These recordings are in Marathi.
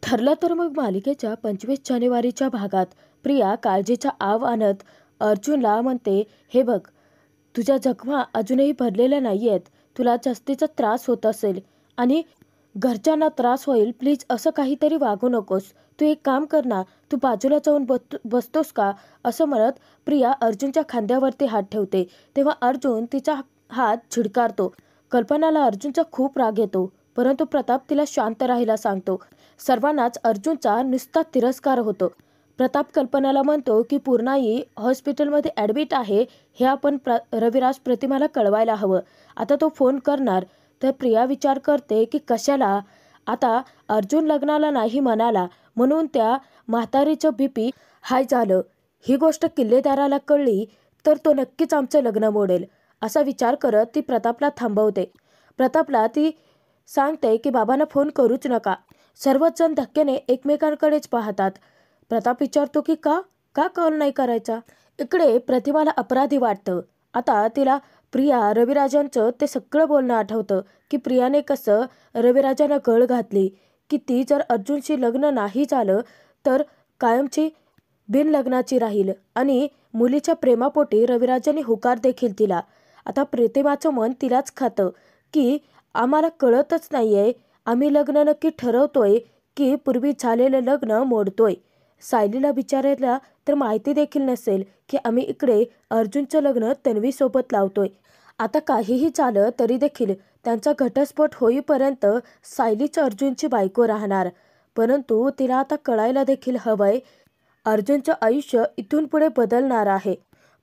ठरलं तर मग मालिकेच्या 25 जानेवारीच्या भागात प्रिया काळजीचा आव आणत अर्जुनला म्हणते, हे बघ, तुझ्या जखमा अजूनही भरलेल्या नाही आहेत. तुला जास्तीचा त्रास होत असेल आणि घरच्यांना त्रास होईल. प्लीज असं काहीतरी वागू नकोस. तू एक काम कर ना, तू बाजूला जाऊन बसतोस का? असं म्हणत प्रिया अर्जुनच्या खांद्यावरती हात ठेवते. तेव्हा अर्जुन तिचा हात झिडकारतो. कल्पनाला अर्जुनचा खूप राग येतो, परंतु प्रताप तिला शांत राहायला सांगतो. सर्वांनाच अर्जुनचा नुसता तिरस्कार होतो. प्रताप कल्पनाला म्हणतो की पूर्णाई हॉस्पिटलमध्ये ॲडमिट आहे हे आपण रविराज प्रतिमाला कळवायला हवं. आता तो फोन करणार तर प्रिया विचार करते की कशाला. आता अर्जुन लग्नाला नाही म्हणाला म्हणून त्या म्हातारीचं बीपी हाय झालं. ही गोष्ट किल्लेदाराला कळली तर तो नक्कीच आमचं लग्न मोडेल. असा विचार करत ती प्रतापला थांबवते. प्रतापला ती सांगते की बाबांना फोन करूच नका. सर्वच जण धक्क्याने एकमेकांकडेच पाहतात. प्रताप विचारतो की का का कॉल नाही करायचा. इकडे प्रतिमाला अपराधी वाटतं. आता तिला प्रिया रविराजांचं ते सगळं बोलणं आठवतं की प्रियाने कसं रविराजांना गळ घातली की ती जर अर्जुनशी लग्न नाही झालं तर कायमची बिनलग्नाची राहील आणि मुलीच्या प्रेमापोटी रविराजांनी होकार देखील दिला. आता प्रतिमाचं मन तिलाच खातं की आम्हाला कळतच नाहीये, आम्ही लग्न नक्की ठरवतोय की पूर्वी झालेलं लग्न मोडतोय. सायलीला विचारायला तर माहिती देखील नसेल की आम्ही इकडे अर्जुनचं लग्न तन्वीसोबत लावतोय. आता काहीही झालं तरी देखील त्यांचा घटस्फोट होईपर्यंत सायलीच अर्जुनची बायको राहणार. परंतु तिला आता कळायला देखील हवंय अर्जुनचं आयुष्य इथून पुढे बदलणार आहे.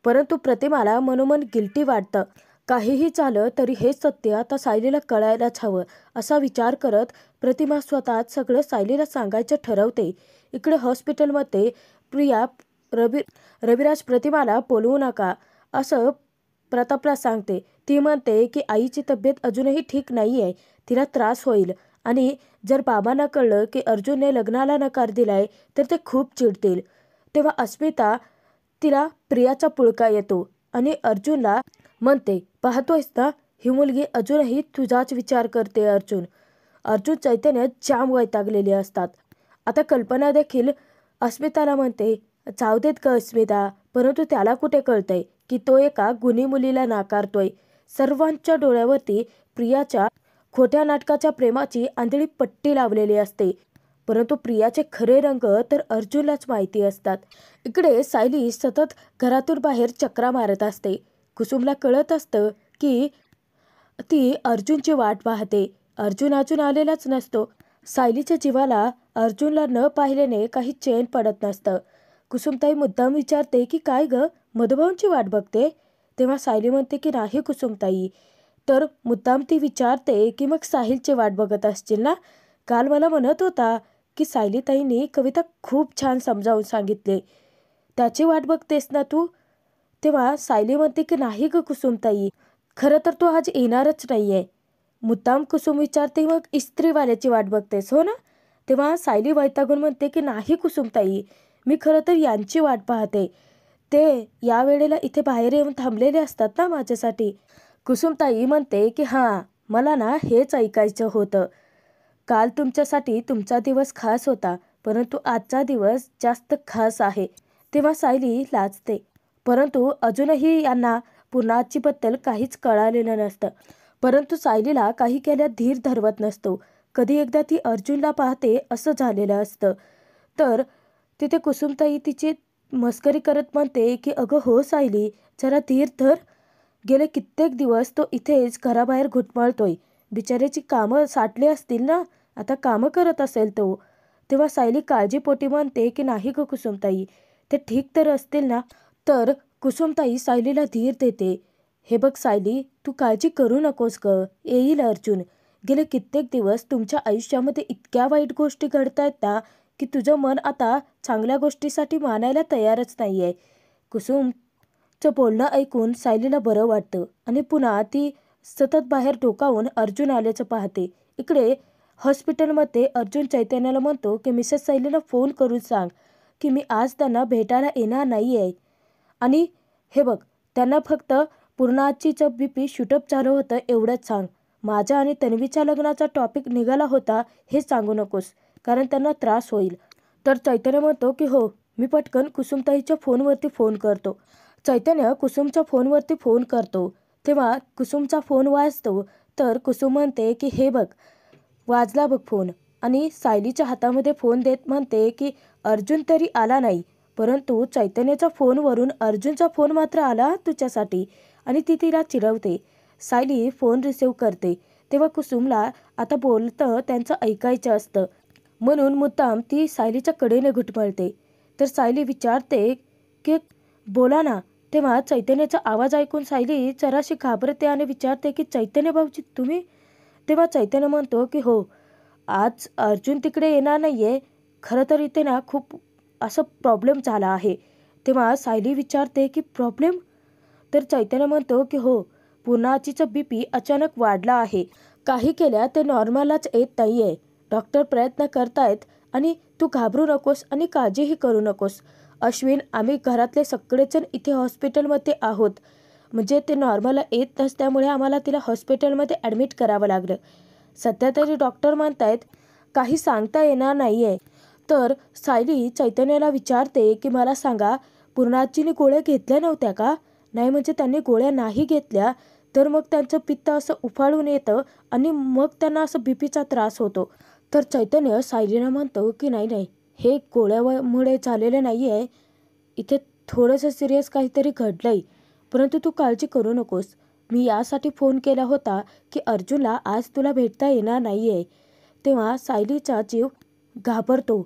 परंतु प्रतिमाला मनोमन गिल्टी वाटतं. काहीही झालं तरी हे सत्य आता सायलीला कळायलाच हवं असा विचार करत प्रतिमा स्वतःच सगळं सायलीला सांगायचं ठरवते. इकडे हॉस्पिटलमध्ये प्रिया रविराज प्रतिमाला बोलवू नका असं प्रतापला सांगते. ती म्हणते की आईची तब्येत अजूनही ठीक नाही आहे, तिला त्रास होईल आणि जर बाबांना कळलं की अर्जुनने लग्नाला नकार दिलाय तर ते खूप चिडतील. तेव्हा अस्मिता तिला प्रियाचा पुळका येतो आणि अर्जुनला म्हणते, पाहतोयस ना, ही मुलगी अजूनही तुझाच विचार करते. अर्जुन चैतन्य जाम वैतागलेले असतात. आता कल्पना देखील अस्मिताला म्हणते, जाऊ देत ग अस्मिता, परंतु त्याला कुठे कळतंय की तो एका गुणी मुलीला नाकारतोय. सर्वांच्या डोळ्यावरती प्रियाच्या खोट्या नाटकाच्या प्रेमाची आंधळी पट्टी लावलेली असते, परंतु प्रियाचे खरे रंग तर अर्जुनलाच माहिती असतात. इकडे सायली सतत घरातून बाहेर चक्रा मारत असते. कुसुमला कळत असतं की ती अर्जुनची वाट पाहते. अर्जुन अजून आलेलाच नसतो. सायलीच्या जीवाला अर्जुनला न पाहिल्याने काही चैन पडत नसतं. कुसुमताई मुद्दाम विचारते की काय ग, मधुभाऊंची वाट बघते? तेव्हा सायली म्हणते की नाही कुसुमताई. तर मुद्दाम ती विचारते की मग साहिलची वाट बघत असतील ना? काल मला म्हणत होता की सायलीताईंनी कविता खूप छान समजावून सांगितले, त्याची वाट बघतेस ना तू? तेव्हा सायली म्हणते की नाही ग कुसुमताई, खरं तर तो आज येणारच नाहीये. मुद्दाम कुसुम विचारते, मग इस्त्रीवाल्याची वाट बघतेस हो ना? तेव्हा सायली वैतागून म्हणते की नाही कुसुमताई, मी खरं तर यांची वाट पाहते. ते या वेळेला इथे बाहेर येऊन थांबलेले असतात ना माझ्यासाठी. कुसुमताई म्हणते की हां, मला ना हेच ऐकायचं होतं. काल तुमच्यासाठी तुमचा दिवस खास होता, परंतु आजचा दिवस जास्त खास आहे. तेव्हा सायली लाजते. परंतु अजूनही यांना पूर्णाजीबद्दल काहीच कळालेलं नसतं. परंतु सायलीला काही केल्या धीर धरवत नसतो. कधी एकदा ती अर्जुनला पाहते असं झालेलं असतं. तर तिथे कुसुमताई तिची मस्करी करत म्हणते की अगं हो सायली, जरा धीर धर. गेले कित्येक दिवस तो इथेच घराबाहेर घुटमळतोय. बिचाऱ्याची कामं साठली असतील ना, आता कामं करत असेल तो. तेव्हा सायली काळजीपोटी म्हणते की नाही ग कुसुमताई, ते ठीक तर असतील ना? तर कुसुमताई सायलीला धीर देते. हे बघ सायली, तू काळजी करू नकोस ग, येईल अर्जुन. गेले कित्येक दिवस तुमच्या आयुष्यामध्ये इतक्या वाईट गोष्टी घडतायत ना की तुझं मन आता चांगल्या गोष्टीसाठी मानायला तयारच नाही आहे. कुसुमचं बोलणं ऐकून सायलीला बरं वाटतं आणि पुन्हा ती सतत बाहेर डोकावून अर्जुन आल्याचं पाहते. इकडे हॉस्पिटलमध्ये अर्जुन चैतन्याला म्हणतो की मिसेस सायलीला फोन करून सांग की मी आज त्यांना भेटायला येणार नाही आहे. आणि हे बघ, त्यांना फक्त पूर्णाजीचं बीपी शूटअप झालं होतं एवढंच सांग. माझ्या आणि तन्वीच्या लग्नाचा टॉपिक निघाला होता हे सांगू नकोस, कारण त्यांना त्रास होईल. तर चैतन्य म्हणतो की हो, मी पटकन कुसुमताईच्या फोनवरती फोन करतो. चैतन्य कुसुमच्या फोनवरती फोन करतो. तेव्हा कुसुमचा फोन वाजतो. तर कुसुम म्हणते की हे बघ, वाजला बघ फोन. आणि सायलीच्या हातामध्ये फोन देत म्हणते की अर्जुन तरी आला नाही, परंतु चैतन्याच्या फोनवरून अर्जुनचा फोन मात्र आला तुझ्यासाठी. आणि ती तिला चिडवते. सायली फोन रिसीव करते. तेव्हा कुसुमला आता बोलतं त्यांचं ऐकायचं असतं, म्हणून मुद्दाम ती सायलीच्या कडेने घुटमळते. तर सायली विचारते की बोला ना. तेव्हा चैतन्याचा आवाज ऐकून सायली जराशी घाबरते आणि विचारते की चैतन्य भाऊजी तुम्ही? तेव्हा चैतन्य म्हणतो की हो, आज अर्जुन तिकडे येणार नाही आहे. खरं तर इथे ना खूप असं प्रॉब्लेम झाला आहे. तेव्हा सायली विचारते की प्रॉब्लेम? तर चैतन्य म्हणतो की हो, पूर्णाचीचं BP अचानक वाढला आहे. काही केल्या ते नॉर्मलच येत नाही आहे. डॉक्टर प्रयत्न करतायत आणि तू घाबरू नकोस आणि काळजीही करू नकोस. अश्विन, आम्ही घरातले सगळेजण इथे हॉस्पिटलमध्ये आहोत. म्हणजे ते नॉर्मल येत नसल्यामुळे आम्हाला तिला हॉस्पिटलमध्ये ॲडमिट करावं लागलं. सध्या तरी डॉक्टर म्हणतायत काही सांगता येणार नाही आहे. तर सायली चैतन्याला विचारते की मला सांगा, पूर्णाजीने गोळ्या घेतल्या नव्हत्या का? नाही म्हणजे त्यांनी गोळ्या नाही घेतल्या तर मग त्यांचं पित्त असं उफाळून येतं आणि मग त्यांना असं BPचा त्रास होतो. तर चैतन्य सायलीला म्हणतो की नाही नाही, हे गोळ्यामुळे झालेलं नाही आहे. इथे थोडंसं सिरियस काहीतरी घडलं आहे. परंतु तू काळजी करू नकोस. मी यासाठी फोन केला होता की अर्जुनला आज तुला भेटता येणार नाही आहे. तेव्हा सायलीचा जीव घाबरतो.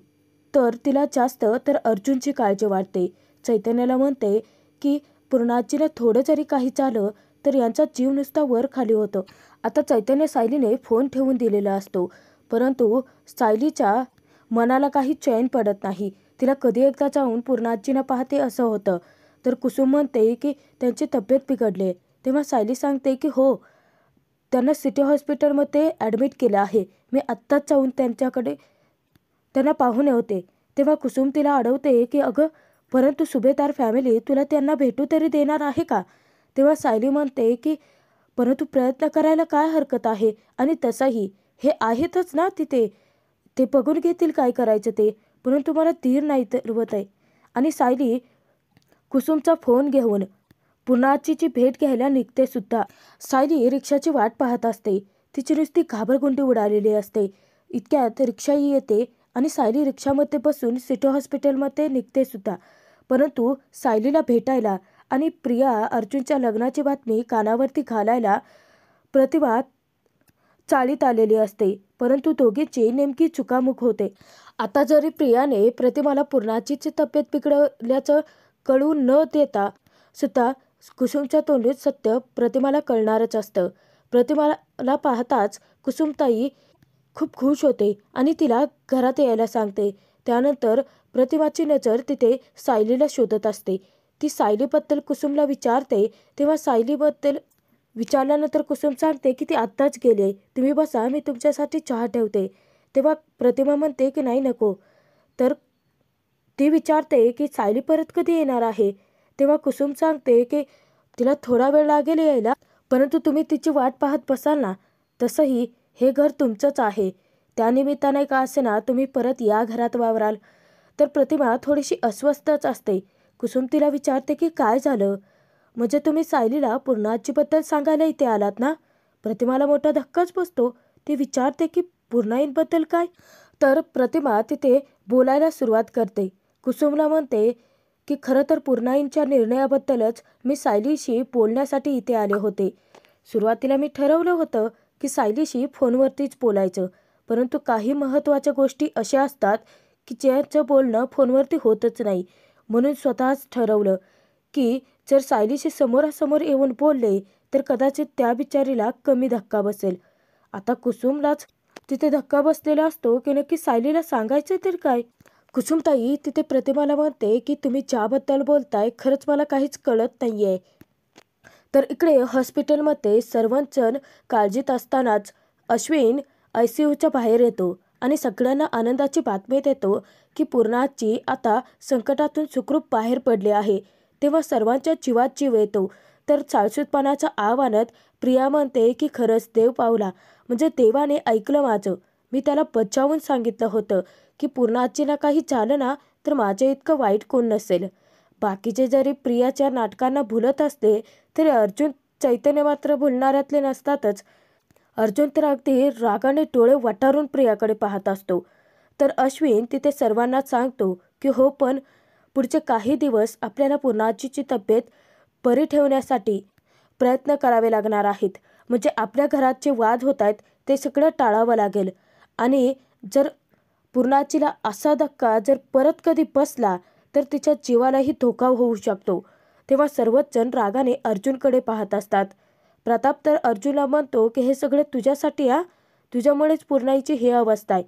तर तिला जास्त तर अर्जुनची काळजी वाटते. चैतन्याला म्हणते की पूर्णाजीला थोडं जरी काही झालं तर यांचा जीव नुसता वर खाली होतो. आता चैतन्य सायलीने फोन ठेवून दिलेला असतो, परंतु सायलीच्या मनाला काही चैन पडत नाही. तिला कधी एकदा जाऊन पूर्णाजींना पाहते असं होतं. तर कुसुम म्हणते की त्यांची तब्येत बिघडली. तेव्हा सायली सांगते की हो, त्यांना सिटी हॉस्पिटलमध्ये ॲडमिट केलं आहे. मी आत्ताच जाऊन त्यांच्याकडे त्यांना पाहून येते. तेव्हा कुसुम तिला अडवते की अगं, परंतु सुभेदार फॅमिली तुला त्यांना भेटू तरी देणार आहे का? तेव्हा सायली म्हणते की परंतु प्रयत्न करायला काय हरकत आहे. आणि तसंही हे आहेतच ना तिथे, ते बघून घेतील काय करायचं ते. परंतु मला धीर नाही तरवत आहे. आणि सायली कुसुमचा फोन घेऊन पूर्णाचीची भेट घ्यायला निघते सुद्धा. सायली रिक्षाची वाट पाहत असते. तिची नुसती घाबरगुंडी उडालेली असते. इतक्यात रिक्षाही येते आणि सायली रिक्षामध्ये बसून सिटी हॉस्पिटलमध्ये निघते सुद्धा. परंतु सायलीला भेटायला आणि प्रिया अर्जुनच्या लग्नाची बातमी कानावरती घालायला प्रतिभा चाळीत आलेली असते. परंतु दोघींची नेमकी चुकामुक होते. आता जरी प्रियाने प्रतिमाला पूर्णाचीची तब्येत बिघडल्याचं कळू न देता सुद्धा कुसुमच्या तोंडून सत्य प्रतिमाला कळणारच असतं. प्रतिमाला पाहताच कुसुमताई खूप खुश होते आणि तिला घरात यायला सांगते. त्यानंतर प्रतिमाची नजर तिथे सायलीला शोधत असते. ती सायलीबद्दल कुसुमला विचारते. तेव्हा सायलीबद्दल विचारल्यानंतर कुसुम सांगते की ती आत्ताच गेले, तुम्ही बसा, मी तुमच्यासाठी चहा ठेवते. तेव्हा प्रतिमा म्हणते की नाही नको. तर ती विचारते की सायली परत कधी येणार आहे? तेव्हा कुसुम सांगते की तिला थोडा वेळ लागेल यायला, परंतु तुम्ही तिची वाट पाहत बसाल ना. तसंही हे घर तुमचंच आहे. त्यानिमित्ताने का असेना तुम्ही परत या घरात वावराल. तर प्रतिमा थोडीशी अस्वस्थच असते. कुसुम तिला विचारते की काय झालं? म्हणजे तुम्ही सायलीला पूर्णाजीबद्दल सांगायला इथे आलात ना? प्रतिमाला मोठा धक्काच बसतो. ती विचारते की पूर्णाईंबद्दल काय? तर प्रतिमा तिथे बोलायला सुरुवात करते. कुसुमला म्हणते की खरं तर पूर्णाईंच्या निर्णयाबद्दलच मी सायलीशी बोलण्यासाठी इथे आले होते. सुरुवातीला मी ठरवलं होतं की सायलीशी फोनवरतीच बोलायचं, परंतु काही महत्त्वाच्या गोष्टी अशा असतात की ज्याचं बोलणं फोनवरती होतच नाही. म्हणून स्वतःच ठरवलं की जर सायलीशी समोरासमोर येऊन बोलले तर कदाचित त्या बिचारीला कमी धक्का बसेल. आता कुसुमलाच तिथे धक्का बसलेला असतो की नक्की सायलीला सांगायचं तर काय. कुसुमताई तिथे प्रतिमाला म्हणते की तुम्ही ज्याबद्दल बोलताय खरंच मला काहीच कळत नाही आहे. तर इकडे हॉस्पिटलमध्ये सर्वजण काळजीत असतानाच अश्विन ICUच्या बाहेर येतो आणि सगळ्यांना आनंदाची बातमी देतो की पूर्णाची आता संकटातून सुखरूप बाहेर पडले आहे. तेव्हा सर्वांच्या जीवात जीव येतो. तर साळसूदपणाचा आव आणत प्रिया म्हणते की खरंच देव पावला, म्हणजे देवाने ऐकलं माझं. मी त्याला बचावून सांगितलं होतं की पूर्णाजीला काही झालं ना तर माझ्या इतकं वाईट कोण नसेल. बाकीचे जरी प्रियाच्या नाटकांना भुलत असले तरी अर्जुन चैतन्य मात्र भुलणाऱ्यातले नसतातच. अर्जुन तर अगदी रागाने डोळे वटारून प्रियाकडे पाहत असतो. तर अश्विन तिथे सर्वांना सांगतो की हो, पण पुढचे काही दिवस आपल्याला पूर्णाजीची तब्येत बरी ठेवण्यासाठी प्रयत्न करावे लागणार आहेत. म्हणजे आपल्या घरात जे वाद होत आहेत ते सगळं टाळावं लागेल. आणि जर पूर्णाजीला असा धक्का जर परत कधी बसला तर तिच्या जीवालाही धोका होऊ शकतो. तेव्हा सर्वच जण रागाने अर्जुनकडे पाहत असतात. प्रताप तर अर्जुनला म्हणतो की हे सगळे तुझ्यासाठी, तुझ्यामुळेच पूर्णाईची ही अवस्था आहे.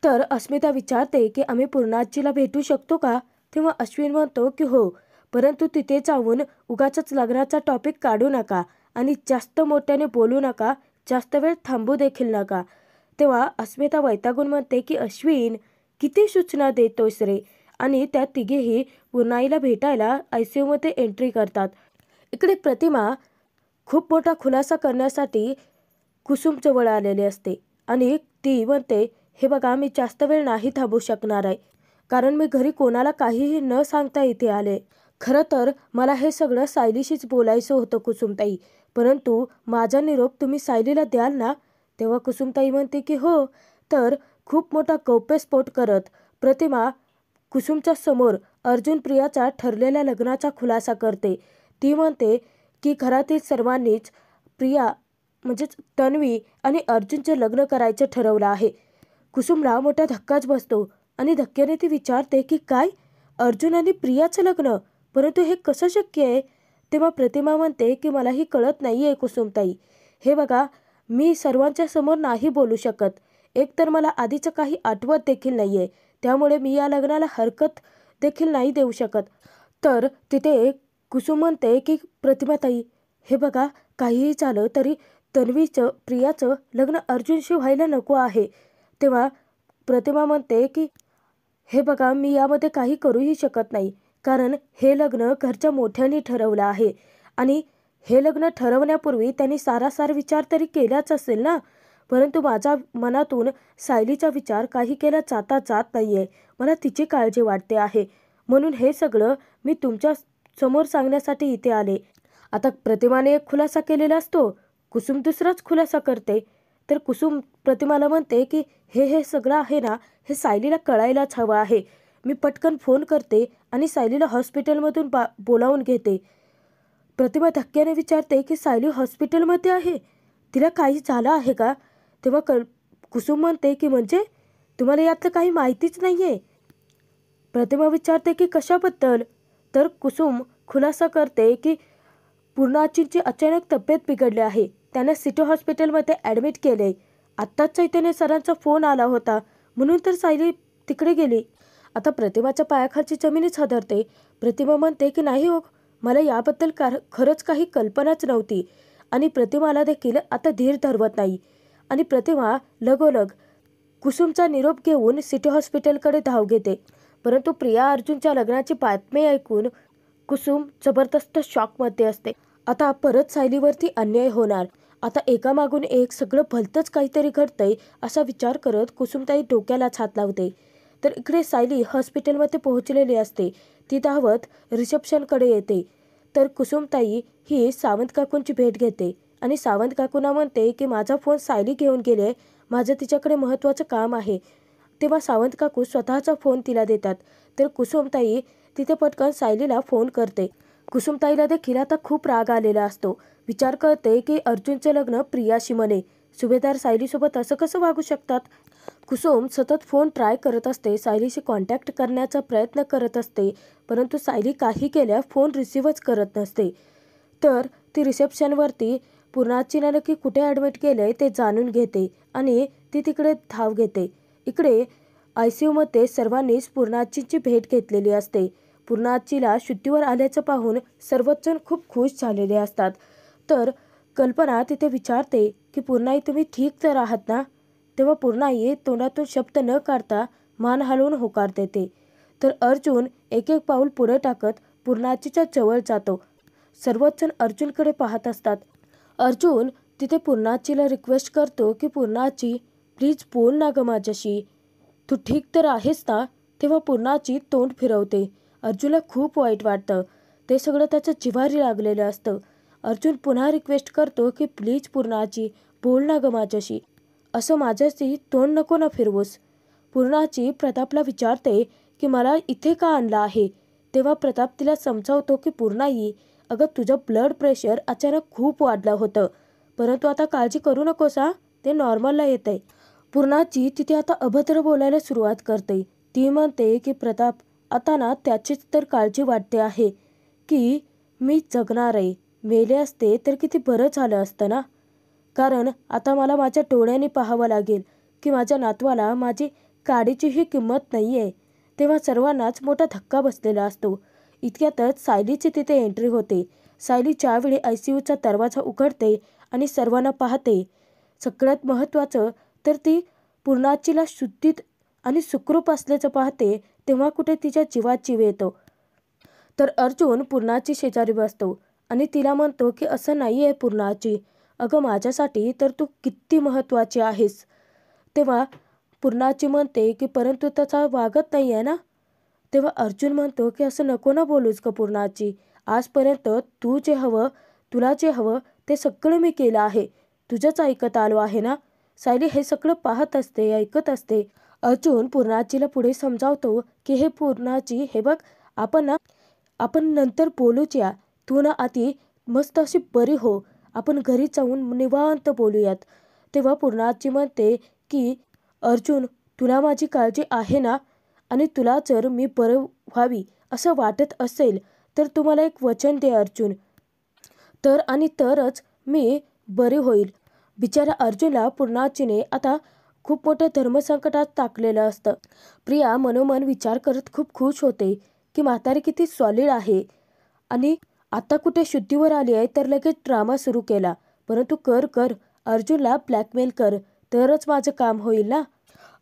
तर अस्मिता विचारते की आम्ही पूर्णाजीला भेटू शकतो का? तेव्हा अश्विन म्हणतो की हो, परंतु तिथे जाऊन उगाचच लग्नाचा टॉपिक काढू नका आणि जास्त मोठ्याने बोलू नका, जास्त वेळ थांबू देखील नका. तेव्हा अस्मिता वैतागून म्हणते की अश्विन, किती सूचना देतोयस रे. आणि त्या तिघेही पूर्णाईला भेटायला ICUमध्ये एंट्री करतात. इकडे प्रतिमा खूप मोठा खुलासा करण्यासाठी कुसुम जवळ आलेले असते आणि ती म्हणते, हे बघा, मी जास्त वेळ नाही थांबू शकणार आहे, कारण मी घरी कोणाला काहीही न सांगता इथे आले. खरं तर मला हे सगळं सायलीशीच बोलायचं होतं कुसुमताई, परंतु माझा निरोप तुम्ही सायलीला द्याल ना? तेव्हा कुसुमताई म्हणते की हो. तर खूप मोठा गौप्यस्फोट करत प्रतिमा कुसुमच्या समोर अर्जुन प्रियाचा ठरलेल्या लग्नाचा खुलासा करते. ती म्हणते की घरातील सर्वांनीच प्रिया म्हणजेच तन्वी आणि अर्जुनचे लग्न करायचं ठरवलं आहे. कुसुमला मोठा धक्काच बसतो आणि धक्क्याने ती विचारते की काय, अर्जुन आणि प्रियाचं लग्न? परंतु हे कसं शक्य आहे? तेव्हा प्रतिमा म्हणते की मलाही कळत नाही आहे कुसुमताई. हे बघा, मी सर्वांच्या समोर नाही बोलू शकत. एकतर मला आधीचं काही आठवत देखील नाही आहे, त्यामुळे मी या लग्नाला हरकत देखील नाही देऊ शकत. तर तिथे कुसुम म्हणते की प्रतिमाताई, हे बघा, काहीही झालं तरी तन्वीचं प्रियाचं लग्न अर्जुनशी व्हायला नको आहे. तेव्हा प्रतिमा म्हणते की हे बघा, मी यामध्ये काही करूही शकत नाही, कारण हे लग्न घरच्या मोठ्यांनी ठरवलं आहे आणि हे लग्न ठरवण्यापूर्वी त्यांनी सारासार विचार तरी केलाच असेल ना. परंतु माझ्या मनातून सायलीचा विचार काही केला जात नाही आहे. मला तिची काळजी वाटते आहे, म्हणून हे सगळं मी तुमच्या समोर सांगण्यासाठी इथे आले. आता प्रतिमाने एक खुलासा केलेला असतो, कुसुम दुसराच खुलासा करते. तर कुसुम प्रतिमाला म्हणते की हे सगळं आहे ना, हे सायलीला कळायलाच हवं आहे. मी पटकन फोन करते आणि सायलीला हॉस्पिटलमधून बोलावून घेते. प्रतिमा धक्क्याने विचारते की सायली हॉस्पिटलमध्ये आहे? तिला काही झालं आहे का? तेव्हा कुसुम म्हणते की म्हणजे तुम्हाला यातलं काही माहितीच नाही आहे? प्रतिमा विचारते की कशाबद्दल? तर कुसुम खुलासा करते की पूर्णाजींची अचानक तब्येत बिघडली आहे, त्यांना सिटी हॉस्पिटलमध्ये ॲडमिट केले. आत्ताच चैतन्य सरांचा फोन आला होता, म्हणून तर सायली तिकडे गेली. आता प्रतिमाच्या पायाखालची जमीनच हादरते. प्रतिमा म्हणते की नाही हो, मला याबद्दल खरंच काही कल्पनाच नव्हती. आणि प्रतिमाला देखील आता धीर धरवत नाही आणि प्रतिमा लगोलग कुसुमचा निरोप घेऊन सिटी हॉस्पिटलकडे धाव घेते. परंतु प्रिया अर्जुनच्या लग्नाची बातमी ऐकून कुसुम जबरदस्त शॉकमध्ये असते. आता परत सायलीवरती अन्याय होणार, आता एकामागून एक सगळं भलतंच काहीतरी घडतंय असा विचार करत कुसुमताई डोक्यालाच हात लावते. तर इकडे सायली हॉस्पिटलमध्ये पोहोचलेली असते. ती धावत रिसेप्शनकडे येते. तर कुसुमताई ही सावंत काकूंची भेट घेते आणि सावंत काकूंना म्हणते की माझा फोन सायली घेऊन गेले, माझं तिच्याकडे महत्त्वाचं काम आहे. तेव्हा सावंत काकू स्वतःचा फोन तिला देतात. तर कुसुमताई तिथे पटकन सायलीला फोन करते. कुसुमताईला देखील आता खूप राग आलेला असतो. विचार करते की अर्जुनचे लग्न प्रियाशी म्हणे, सुभेदार सायलीसोबत असं कसं वागू शकतात? कुसुम सतत फोन ट्राय करत असते, सायलीशी कॉन्टॅक्ट करण्याचा प्रयत्न करत असते, परंतु सायली काही केल्या फोन रिसिव्हच करत नसते. तर ती रिसेप्शनवरती पूर्णाजीला नक्की कुठे ॲडमिट केलं आहे ते जाणून घेते आणि ती तिकडे धाव घेते. इकडे ICUमध्ये सर्वांनीच पूर्णाजींची भेट घेतलेली असते. पूर्णाजीला शुद्धीवर आल्याचं पाहून सर्वच जण खूप खुश झालेले असतात. तर कल्पना तिथे विचारते की पूर्णाई, तुम्ही ठीक तर आहात ना? तेव्हा पूर्णाई तोंडातून शब्द न काढता मान हलवून होकार देते. तर अर्जुन एक एक पाऊल पुढे टाकत पूर्णाजीच्या जवळ जातो. सर्वच जण अर्जुनकडे पाहत असतात. अर्जुन तिथे पूर्णाजीला रिक्वेस्ट करतो की पूर्णाजी, प्लीज बोल ना गं माझ्याशी. तू ठीक तर आहेस ना? तेव्हा पूर्णाची तोंड फिरवते. अर्जुनला खूप वाईट वाटतं. ते सगळं त्याच्या जिव्हारी लागलेलं असतं. अर्जुन पुन्हा रिक्वेस्ट करतो की प्लीज पूर्णाची बोल ना गं माझ्याशी. असं माझ्याशी तोंड नको ना फिरवूस. पूर्णाची प्रतापला विचारते की मला इथे का आणलं आहे. तेव्हा प्रताप तिला समजावतो की पूर्णाई, अगं तुझं ब्लड प्रेशर अचानक खूप वाढलं होतं, परंतु आता काळजी करू नकोस हा, ते नॉर्मलला येत आहे. पूर्णाची तिथे आता अभद्र बोलायला सुरुवात करते. ती म्हणते की प्रताप, आता ना त्याचीच तर काळजी वाटते आहे की मी जगणार आहे. मेले असते तर किती बरं झालं असतं ना. कारण आता मला माझ्या डोळ्यांनी पाहावं लागेल की माझ्या नातवाला माझी काडीचीही किंमत नाही आहे. तेव्हा सर्वांनाच मोठा धक्का बसलेला असतो. इतक्यातच सायलीची तिथे एंट्री होते. सायली ज्यावेळी ICUचा दरवाजा उघडते आणि सर्वांना पाहते, सगळ्यात महत्त्वाचं तर ती पूर्णाचीला शुद्धीत आणि सुखरूप असल्याचं पाहते, तेव्हा कुठे तिच्या जीवात जीव येतो. तर अर्जुन पूर्णाची शेजारी बसतो आणि तिला म्हणतो की असं नाही आहे पूर्णाची, अगं माझ्यासाठी तर तू किती महत्त्वाची आहेस. तेव्हा पूर्णाची म्हणते की परंतु त्याचा वागत नाही आहे ना. तेव्हा अर्जुन म्हणतो की असं नको ना बोलूस का पूर्णाची. आजपर्यंत तू जे हवं, तुला जे हवं ते सगळं मी केलं आहे. तुझंच ऐकत आलो आहे ना. सायली हे सगळं पाहत असते, ऐकत असते. अर्जुन पूर्णाचीला पुढे समजावतो की हे पूर्णाची, हे बघ, आपण नंतर बोलूया. तू ना आधी मस्त अशी बरी हो. आपण घरी जाऊन निवांत बोलूयात. तेव्हा पूर्णाची म्हणते की अर्जुन, तुला माझी काळजी आहे ना. आणि तुला जर मी बरं व्हावी असं वाटत असेल तर तू मला एक वचन दे अर्जुन. तर आणि तरच मी बरी होईल. बिचारा अर्जुनला पूर्णाचीने आता खूप मोठ्या धर्मसंकटात टाकलेलं असतं. प्रिया मनोमन विचार करत खूप खुश होते की म्हातारी किती सॉलिड आहे आणि आता कुठे शुद्धीवर आली आहे तर लगेच ड्रामा सुरू केला. परंतु कर अर्जुनला ब्लॅकमेल कर, तरच माझं काम होईल ना.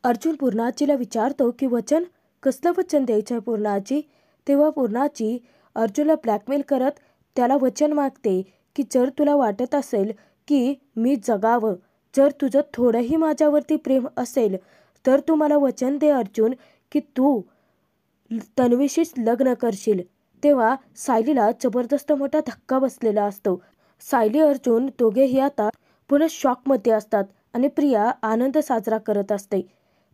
अर्जुन पूर्णाचीला विचारतो की वचन, कसलं वचन द्यायचं आहे पूर्णाची. तेव्हा पूर्णाची अर्जुनला ब्लॅकमेल करत त्याला वचन मागते की जर तुला वाटत असेल की मी जगावं, जर तुझं थोडंही माझ्यावरती प्रेम असेल तर तू मला वचन दे अर्जुन की तू तन्वीशीच लग्न करशील. तेव्हा सायलीला जबरदस्त मोठा धक्का बसलेला असतो. सायली अर्जुन दोघेही आता पुन्हा शॉकमध्ये असतात आणि प्रिया आनंद साजरा करत असते.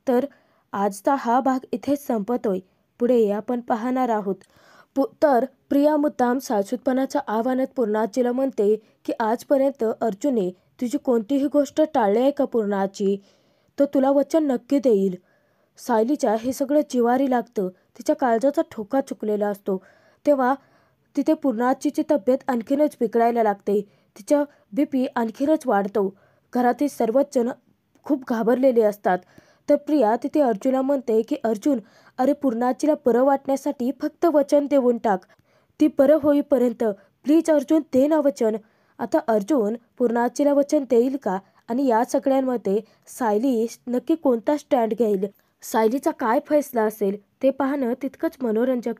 तर आजचा हा भाग इथेच संपतोय. पुढे आपण पाहणार आहोत. तर प्रिया मुद्दाम सासूतपणाच्या आव्हानात पूर्णाचीला म्हणते की आजपर्यंत अर्जुनने तुझी कोणतीही गोष्ट टाळली आहे का पूर्णाची, तो तुला वचन नक्की देईल. सायलीच्या हे सगळं जिवारी लागतं. तिच्या काळजाचा ठोका चुकलेला असतो. तेव्हा तिथे पूर्णाचीची तब्येत आणखीनच बिघडायला लागते. तिचा BP आणखीनच वाढतो. घरातील सर्वच जण खूप घाबरलेले असतात. तर प्रिया तिथे अर्जुनला म्हणते की अर्जुन, अरे पूर्णाचीला बरं वाटण्यासाठी फक्त वचन देऊन टाक. ती बरं होईपर्यंत प्लीज अर्जुन दे ना वचन. आता अर्जुन पूर्णाचीला वचन देईल का आणि या सगळ्यांमध्ये सायली नक्की कोणता स्टँड घेईल, सायलीचा काय फैसला असेल ते पाहणं तितकंच मनोरंजक